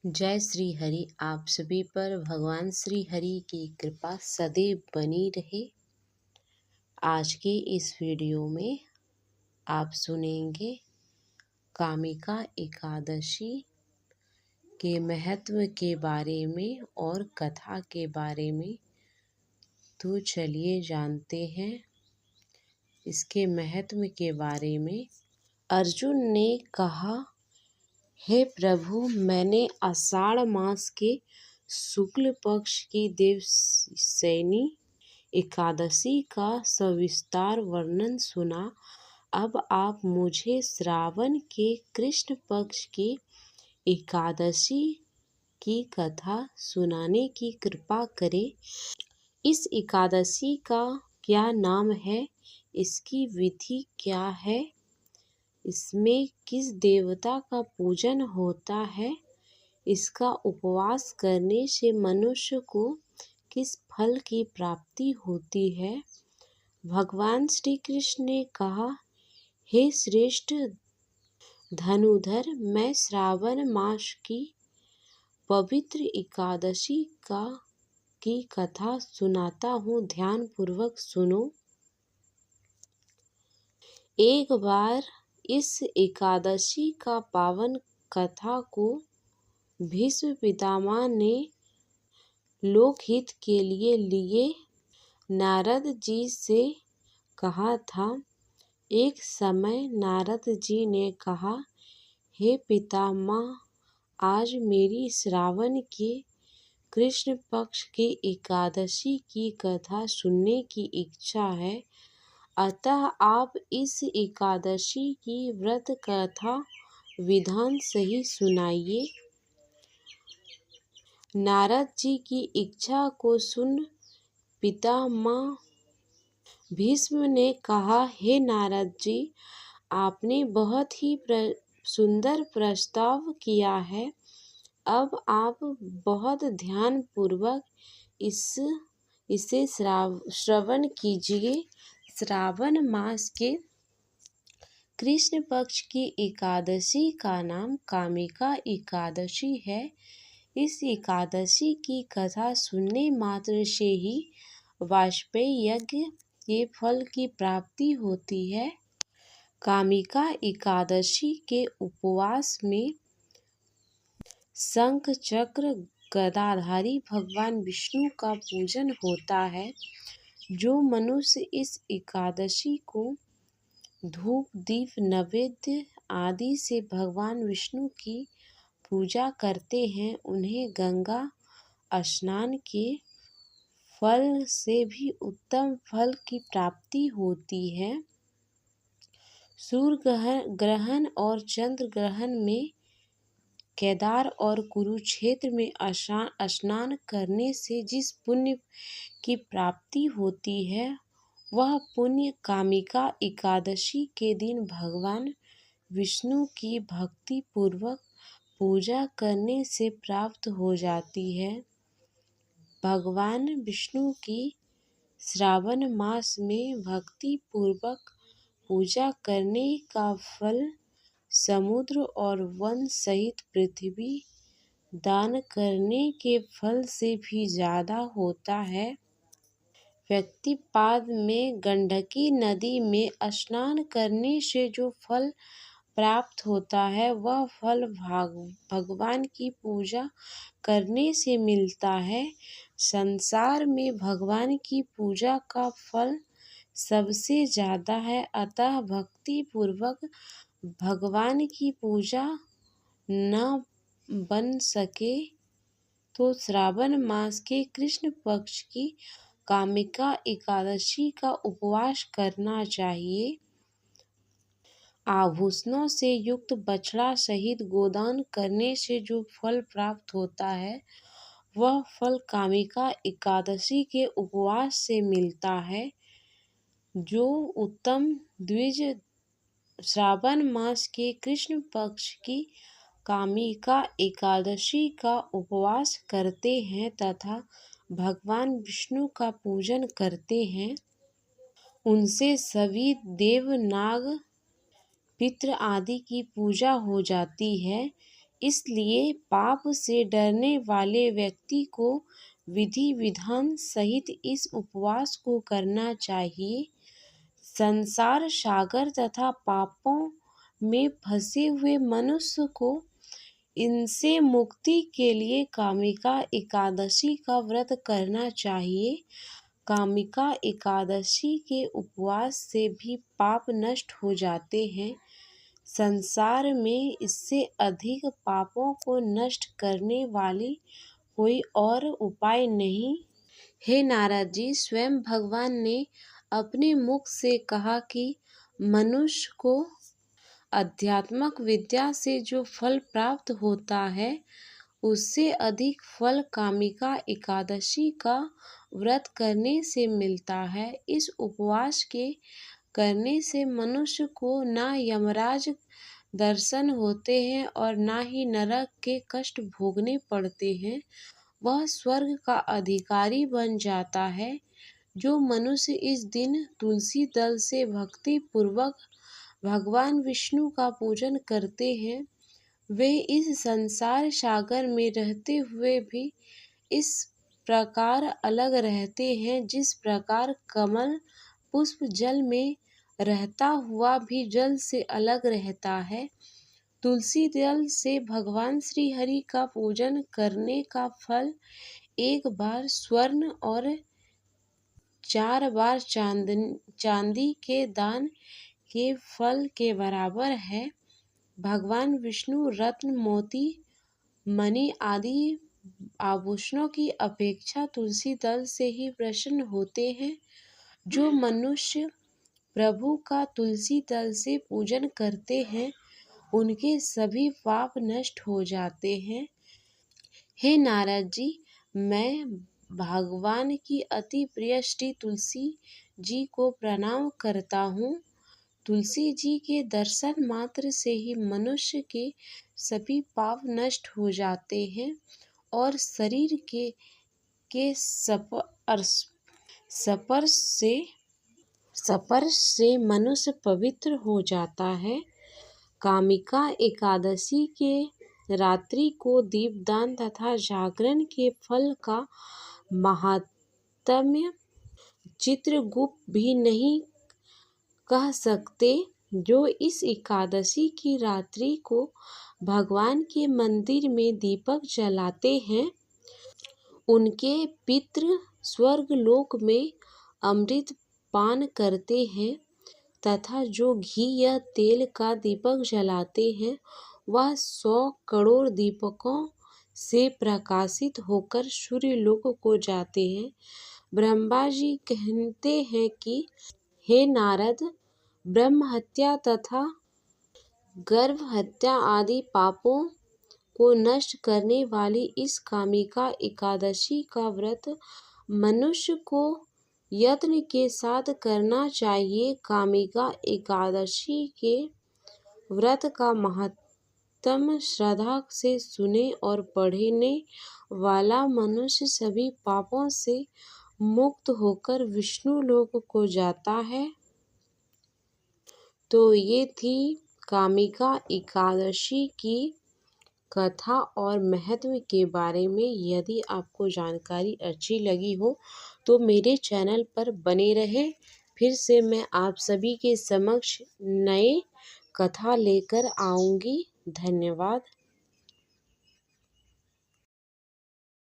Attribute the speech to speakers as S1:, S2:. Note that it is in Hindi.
S1: जय श्री हरि। आप सभी पर भगवान श्री हरि की कृपा सदैव बनी रहे। आज के इस वीडियो में आप सुनेंगे कामिका एकादशी के महत्व के बारे में और कथा के बारे में। तो चलिए जानते हैं इसके महत्व के बारे में। अर्जुन ने कहा, हे प्रभु, मैंने आषाढ़ मास के शुक्ल पक्ष की देवशयनी एकादशी का सविस्तार वर्णन सुना। अब आप मुझे श्रावण के कृष्ण पक्ष की एकादशी की कथा सुनाने की कृपा करें। इस एकादशी का क्या नाम है? इसकी विधि क्या है? इसमें किस देवता का पूजन होता है? इसका उपवास करने से मनुष्य को किस फल की प्राप्ति होती है? भगवान श्री कृष्ण ने कहा, हे श्रेष्ठ धनुधर, मैं श्रावण मास की पवित्र एकादशी की कथा सुनाता हूँ। ध्यान पूर्वक सुनो। एक बार इस एकादशी का पावन कथा को भीष्म पितामह ने लोकहित के लिए नारद जी से कहा था। एक समय नारद जी ने कहा, हे पितामह, आज मेरी श्रावण के कृष्ण पक्ष की एकादशी की कथा सुनने की इच्छा है, अतः आप इस एकादशी की व्रत कथा विधान सही सुनाइए। नारद जी की इच्छा को सुन पितामह भीष्म ने कहा, हे नारद जी, आपने बहुत ही सुंदर प्रस्ताव किया है। अब आप बहुत ध्यान पूर्वक इसे श्रवण कीजिए। श्रावण मास के कृष्ण पक्ष की एकादशी का नाम कामिका एकादशी है। इस एकादशी की कथा सुनने मात्र से ही वाजपेयी यज्ञ के फल की प्राप्ति होती है। कामिका एकादशी के उपवास में शंख चक्र गदाधारी भगवान विष्णु का पूजन होता है। जो मनुष्य इस एकादशी को धूप दीप नैवेद्य आदि से भगवान विष्णु की पूजा करते हैं, उन्हें गंगा स्नान के फल से भी उत्तम फल की प्राप्ति होती है। सूर्य ग्रहण और चंद्र ग्रहण में केदार और कुरुक्षेत्र में स्नान करने से जिस पुण्य की प्राप्ति होती है, वह पुण्य कामिका एकादशी के दिन भगवान विष्णु की भक्ति पूर्वक पूजा करने से प्राप्त हो जाती है। भगवान विष्णु की श्रावण मास में भक्ति पूर्वक पूजा करने का फल समुद्र और वन सहित पृथ्वी दान करने के फल से भी ज्यादा होता है। व्यक्तिपाद में गंडकी नदी में स्नान करने से जो फल प्राप्त होता है, वह फल भगवान की पूजा करने से मिलता है। संसार में भगवान की पूजा का फल सबसे ज्यादा है, अतः भक्ति पूर्वक भगवान की पूजा न बन सके तो श्रावण मास के कृष्ण पक्ष की कामिका एकादशी का उपवास करना चाहिए। आभूषणों से युक्त बछड़ा सहित गोदान करने से जो फल प्राप्त होता है, वह फल कामिका एकादशी के उपवास से मिलता है। जो उत्तम द्विज श्रावण मास के कृष्ण पक्ष की कामिका एकादशी का उपवास करते हैं तथा भगवान विष्णु का पूजन करते हैं, उनसे सभी देव नाग पितृ आदि की पूजा हो जाती है। इसलिए पाप से डरने वाले व्यक्ति को विधि विधान सहित इस उपवास को करना चाहिए। संसार सागर तथा पापों में फंसे हुए मनुष्य को इनसे मुक्ति के लिए कामिका एकादशी का व्रत करना चाहिए। कामिका एकादशी के उपवास से भी पाप नष्ट हो जाते हैं। संसार में इससे अधिक पापों को नष्ट करने वाली कोई और उपाय नहीं। हे नारद जी, स्वयं भगवान ने अपने मुख से कहा कि मनुष्य को अध्यात्मक विद्या से जो फल प्राप्त होता है उससे अधिक फल कामिका एकादशी का व्रत करने से मिलता है। इस उपवास के करने से मनुष्य को ना यमराज दर्शन होते हैं और ना ही नरक के कष्ट भोगने पड़ते हैं। वह स्वर्ग का अधिकारी बन जाता है। जो मनुष्य इस दिन तुलसी दल से भक्ति पूर्वक भगवान विष्णु का पूजन करते हैं वे इस संसार सागर में रहते हुए भी इस प्रकार अलग रहते हैं जिस प्रकार कमल पुष्प जल में रहता हुआ भी जल से अलग रहता है। तुलसी दल से भगवान श्री हरि का पूजन करने का फल एक बार स्वर्ण और 4 बार चांदी के दान के फल के बराबर है। भगवान विष्णु रत्न मोती मणि आदि आभूषणों की अपेक्षा तुलसी दल से ही प्रसन्न होते हैं। जो मनुष्य प्रभु का तुलसी दल से पूजन करते हैं उनके सभी पाप नष्ट हो जाते हैं। हे नारद जी, मैं भगवान की अति प्रिय श्री तुलसी जी को प्रणाम करता हूँ। तुलसी जी के दर्शन मात्र से ही मनुष्य के सभी पाप नष्ट हो जाते हैं और शरीर के स्पर्श से मनुष्य पवित्र हो जाता है। कामिका एकादशी के रात्रि को दीपदान तथा जागरण के फल का महात्म्य चित्रगुप्त भी नहीं कह सकते। जो इस एकादशी की रात्रि को भगवान के मंदिर में दीपक जलाते हैं उनके पितृ स्वर्ग लोक में अमृत पान करते हैं तथा जो घी या तेल का दीपक जलाते हैं वह 100 करोड़ दीपकों से प्रकाशित होकर सूर्य लोक को जाते हैं। ब्रह्मा जी कहते हैं कि हे नारद, ब्रह्म हत्या तथा गर्भ हत्या आदि पापों को नष्ट करने वाली इस कामिका एकादशी का व्रत मनुष्य को यत्न के साथ करना चाहिए। कामिका एकादशी के व्रत का महत्तम श्रद्धा से सुने और पढ़ने वाला मनुष्य सभी पापों से मुक्त होकर विष्णु लोक को जाता है। तो ये थी कामिका एकादशी की कथा और महत्व के बारे में। यदि आपको जानकारी अच्छी लगी हो तो मेरे चैनल पर बने रहें। फिर से मैं आप सभी के समक्ष नए कथा लेकर आऊँगी। धन्यवाद।